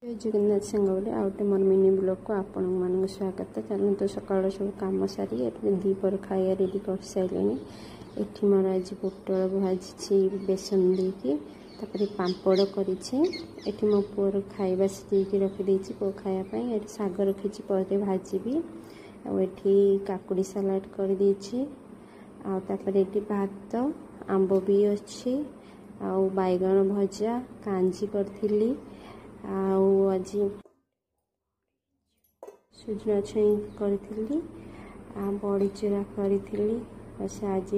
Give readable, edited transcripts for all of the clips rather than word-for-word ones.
जय जगन्नाथ सांगले आउटे मोर mini blog को आपण मान स्वागत। चलूँ तो सकाल सब कम सारी दीपर खाया रेडी कर सारे। ये मोर आज पोटल भाजी बेसन देकी पापड़ करी मो पुअर खाଇବା सीझे रखीदे पु खायापी। ये शाग रखी पर भाजी आठी काकुड़ी सालाड कर भात आंब भी अच्छी बैगन भजा कांजी करी आज सुजना छुई करी बड़ी चूरा करी बस आज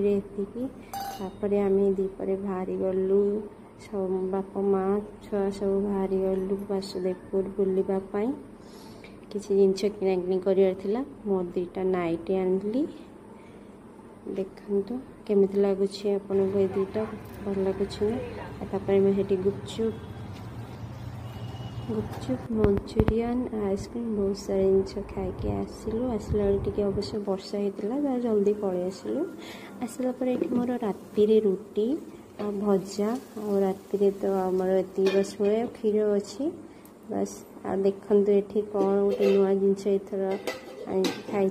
आम दीपर बाहरी गलु सब बाप माँ छुआ सब बाहरी गलु वासुदेवपुर बुलवाई। किसी जिनस किणाकिणी कर मोर दीटा नाइटी आनली देखु केमी लगुच आपन को दीटा भल लगुच ना। मुझे गुपचुप मंचूरियन आइसक्रीम बहुत सारा जिनस खाई आसलु टे अवश्य वर्षा होता जल्दी पलि आसलु। आसला मोर राति रुटी भजा आ राति तो आमर ये बस हुए क्षीर अच्छी बस आ देखु ये कौन गोटे नुआ जिनस एथर खाई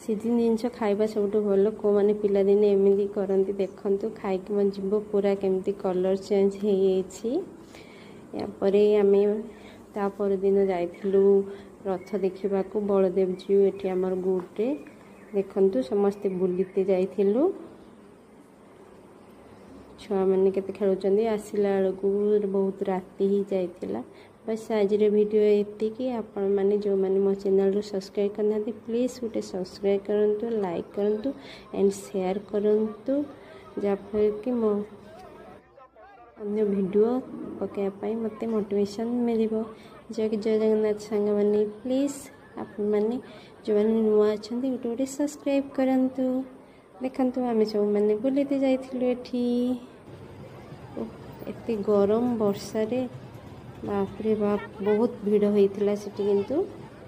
सीजन जिनस खाइबा सब भल को मैंने पिलादिने एमती करती देखु खाइक मो जीव पूरा केमती कलर चेंज हो यापर आम तापर दिन जाइलु रथ देखा बलदेव जीव ये आमर गुड्रे देखु समस्ते बुलते जाइलु छुआ मैंने केते खेलुचंदी आसिला बेलू बहुत राति ही जाइतिला। बस आज वीडियो ये आपण मैंने जो मैंने मो चैनल सब्सक्राइब करना प्लीज़ गोटे सब्सक्राइब करूँ लाइक करूँ एंड शेयर करूँ जहाँफल कि मो अन्य वीडियो पकाइपाई मत मोटिवेशन मिल। जय जगन्नाथ सांग मैंने प्लीज़ आप मैंने जो मैंने नुआ अच्छा गोटे गोटे सब्सक्राइब करूँ। देखु आम सब मैंने बुलते जाइलु एत गरम वर्षारे बापरे बाप बहुत भीड़ होता से किंतु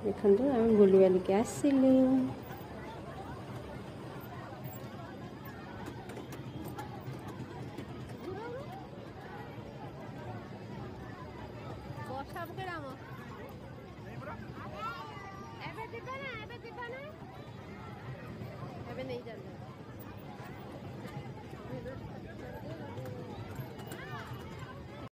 देखु आम बुली बालिक आसिलु। नहीं जाता